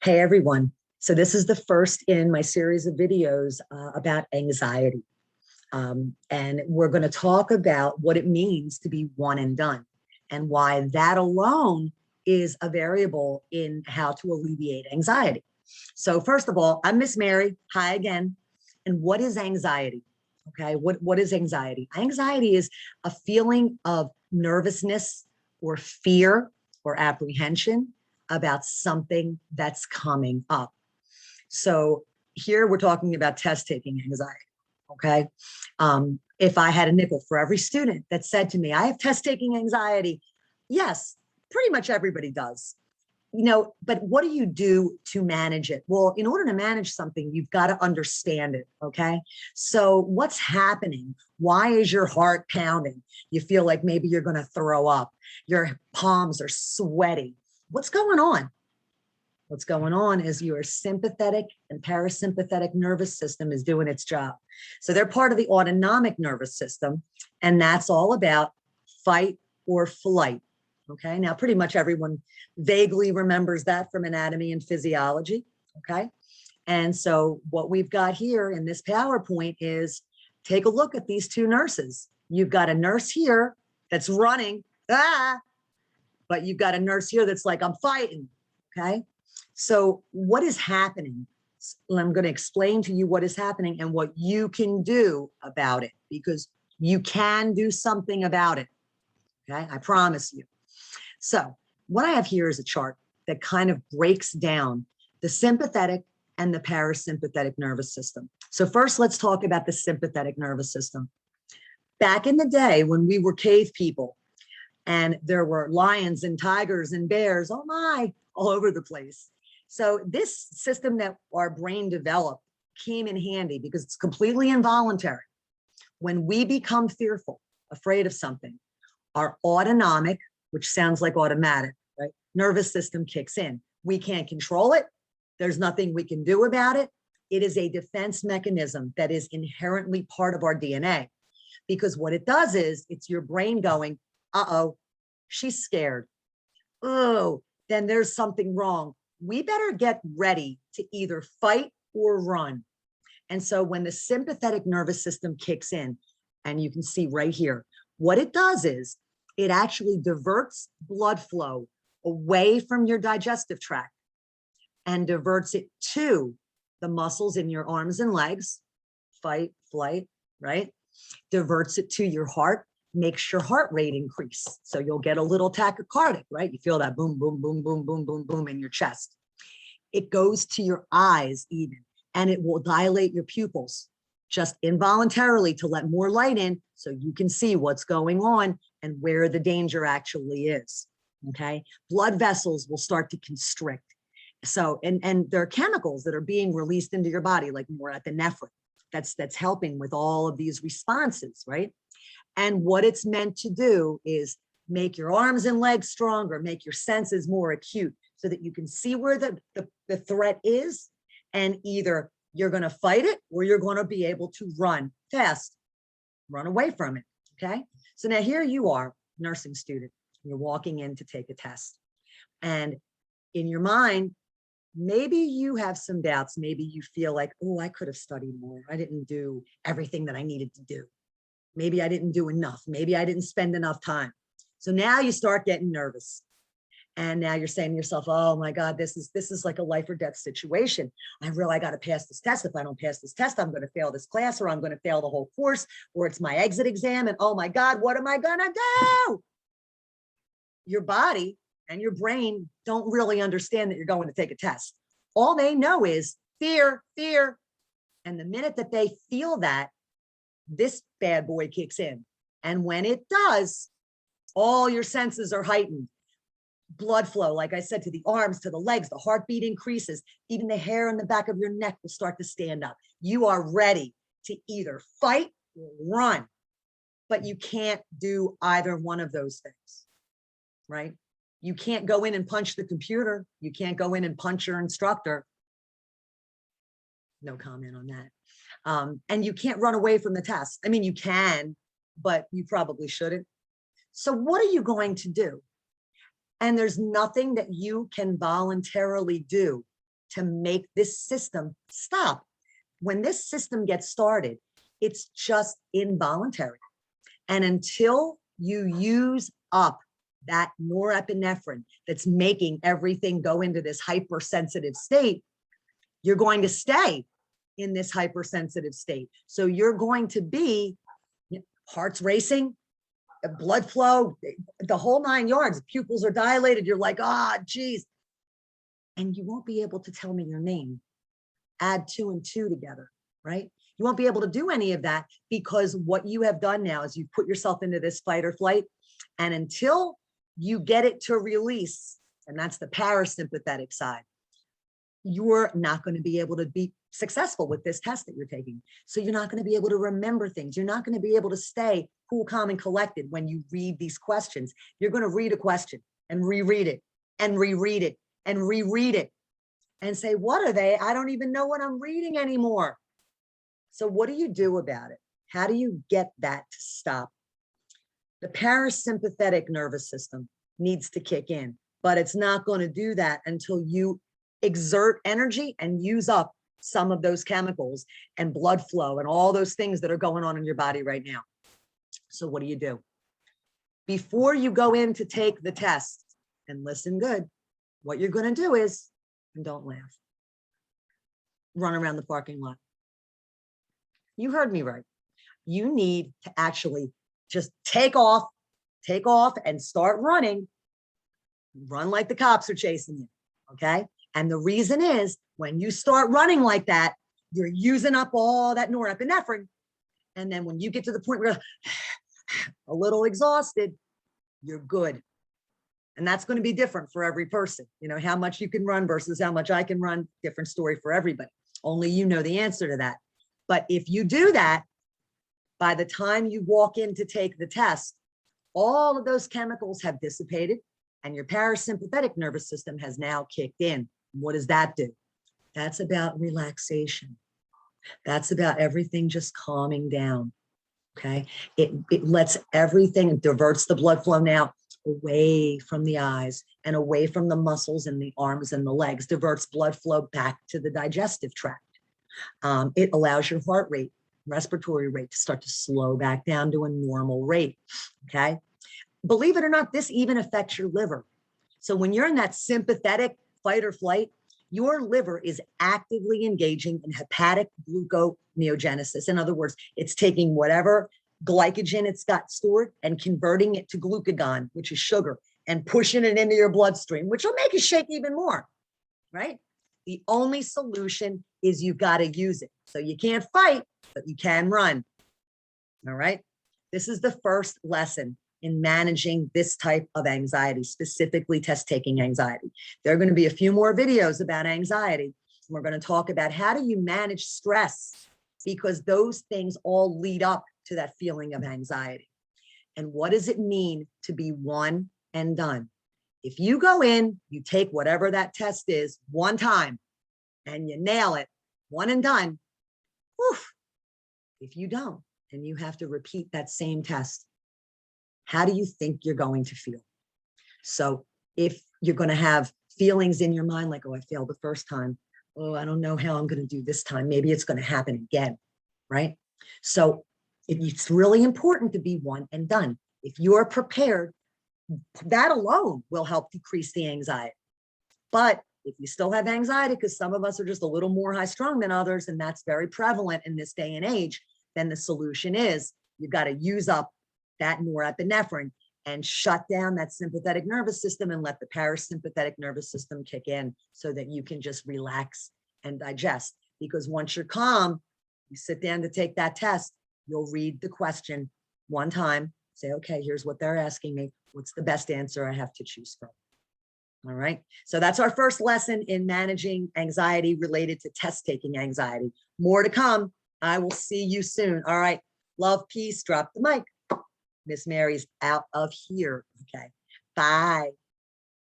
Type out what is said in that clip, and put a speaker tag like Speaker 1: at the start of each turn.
Speaker 1: Hey everyone. So this is the first in my series of videos about anxiety. And we're going to talk about what it means to be one and done and why that alone is a variable in how to alleviate anxiety. So first of all, I'm Miss Mary. Hi again. And what is anxiety? Okay, what is anxiety? Anxiety is a feeling of nervousness or fear or apprehension about something that's coming up. So here we're talking about test taking anxiety. Okay. If I had a nickel for every student that said to me, I have test taking anxiety. Yes, pretty much everybody does. But what do you do to manage it? Well, in order to manage something, you've got to understand it. Okay. So what's happening? Why is your heart pounding? You feel like maybe you're going to throw up. Your palms are sweaty. What's going on? What's going on is your sympathetic and parasympathetic nervous system is doing its job. So they're part of the autonomic nervous system, and that's all about fight or flight. Okay, now pretty much everyone vaguely remembers that from anatomy and physiology. Okay, and so what we've got here in this PowerPoint is take a look at these two nurses. You've got a nurse here that's running, but you've got a nurse here that's like, I'm fighting. Okay, so what is happening? I'm going to explain to you what is happening and what you can do about it, because you can do something about it. Okay, I promise you. So what I have here is a chart that kind of breaks down the sympathetic and the parasympathetic nervous system. So first, let's talk about the sympathetic nervous system. Back in the day when we were cave people and there were lions and tigers and bears, oh my, all over the place. So this system that our brain developed came in handy because it's completely involuntary. When we become fearful, afraid of something, our autonomic, which sounds like automatic, right? Nervous system kicks in. We can't control it. There's nothing we can do about it. It is a defense mechanism that is inherently part of our DNA, because what it does is it's your brain going, uh-oh, she's scared. Oh, then there's something wrong. We better get ready to either fight or run. And so when the sympathetic nervous system kicks in, and you can see right here, what it does is it actually diverts blood flow away from your digestive tract and diverts it to the muscles in your arms and legs, fight, flight, right? Diverts it to your heart, makes your heart rate increase. So you'll get a little tachycardic, right? You feel that boom, boom, boom, boom, boom, boom, boom in your chest. It goes to your eyes even, and it will dilate your pupils just involuntarily to let more light in so you can see what's going on and where the danger actually is. Okay. Blood vessels will start to constrict. So, and there are chemicals that are being released into your body, like norepinephrine, that's helping with all of these responses, right? And what it's meant to do is make your arms and legs stronger, make your senses more acute so that you can see where the threat is, and either you're going to fight it or you're going to be able to run fast, run away from it. Okay. So now here you are, nursing student, you're walking in to take a test. And in your mind, maybe you have some doubts. Maybe you feel like, oh, I could have studied more. I didn't do everything that I needed to do. Maybe I didn't do enough. Maybe I didn't spend enough time. So now you start getting nervous. And now you're saying to yourself, oh my God, this is like a life or death situation. I got to pass this test. If I don't pass this test, I'm going to fail this class, or I'm going to fail the whole course, or it's my exit exam. And oh my God, what am I going to do? Your body and your brain don't really understand that you're going to take a test. All they know is fear, fear. And the minute that they feel that, this bad boy kicks in. And when it does, all your senses are heightened. Blood flow, like I said, to the arms, to the legs, the heartbeat increases. Even the hair on the back of your neck will start to stand up. You are ready to either fight or run, but you can't do either one of those things, right? You can't go in and punch the computer. You can't go in and punch your instructor. No comment on that. And you can't run away from the test. I mean, you can, but you probably shouldn't. So what are you going to do? And there's nothing that you can voluntarily do to make this system stop. When this system gets started, it's just involuntary. And until you use up that norepinephrine that's making everything go into this hypersensitive state, you're going to stay in this hypersensitive state. So you're going to be heart's racing, blood flow, the whole 9 yards, pupils are dilated. You're like, geez. And you won't be able to tell me your name. Add 2 and 2 together, right? You won't be able to do any of that because what you have done now is you put yourself into this fight or flight. And until you get it to release, and that's the parasympathetic side, you're not going to be able to be successful with this test that you're taking. So you're not going to be able to remember things. You're not going to be able to stay cool, calm, and collected when you read these questions. You're going to read a question and reread it and reread it and reread it and say, what are they? I don't even know what I'm reading anymore. So what do you do about it? How do you get that to stop? The parasympathetic nervous system needs to kick in, but it's not going to do that until you exert energy and use up some of those chemicals and blood flow and all those things that are going on in your body right now. So what do? Before you go in to take the test, and listen good, what you're going to do is, and don't laugh, run around the parking lot. You heard me right. You need to actually just take off and start running. Run like the cops are chasing you, okay? And the reason is when you start running like that, you're using up all that norepinephrine. And then when you get to the point where you're a little exhausted, you're good. And that's going to be different for every person. You know, how much you can run versus how much I can run, different story for everybody. Only you know the answer to that. But if you do that, by the time you walk in to take the test, all of those chemicals have dissipated and your parasympathetic nervous system has now kicked in. What does that do? That's about relaxation. That's about everything just calming down. Okay. It lets everything, it diverts the blood flow now away from the eyes and away from the muscles in the arms and the legs, diverts blood flow back to the digestive tract. It allows your heart rate, respiratory rate to start to slow back down to a normal rate. Okay. Believe it or not, this even affects your liver. So when you're in that sympathetic fight or flight, your liver is actively engaging in hepatic gluconeogenesis. In other words, it's taking whatever glycogen it's got stored and converting it to glucagon, which is sugar, and pushing it into your bloodstream, which will make you shake even more, right? The only solution is you've got to use it. So you can't fight, but you can run. All right. This is the first lesson in managing this type of anxiety, specifically test-taking anxiety. There are going to be a few more videos about anxiety. We're going to talk about how do you manage stress, because those things all lead up to that feeling of anxiety. And what does it mean to be one and done? If you go in, you take whatever that test is one time and you nail it, one and done. Whew. If you don't, and you have to repeat that same test, how do you think you're going to feel? So if you're going to have feelings in your mind like, oh, I failed the first time. Oh, I don't know how I'm going to do this time. Maybe it's going to happen again, right? So it's really important to be one and done. If you're prepared, that alone will help decrease the anxiety. But if you still have anxiety, because some of us are just a little more high strung than others, and that's very prevalent in this day and age, then the solution is you've got to use up that norepinephrine and shut down that sympathetic nervous system and let the parasympathetic nervous system kick in so that you can just relax and digest. Because once you're calm, you sit down to take that test, you'll read the question one time, say, okay, here's what they're asking me. What's the best answer I have to choose from? All right. So that's our first lesson in managing anxiety related to test-taking anxiety. More to come. I will see you soon. All right. Love, peace. Drop the mic. Miss Mary's out of here. Okay. Bye.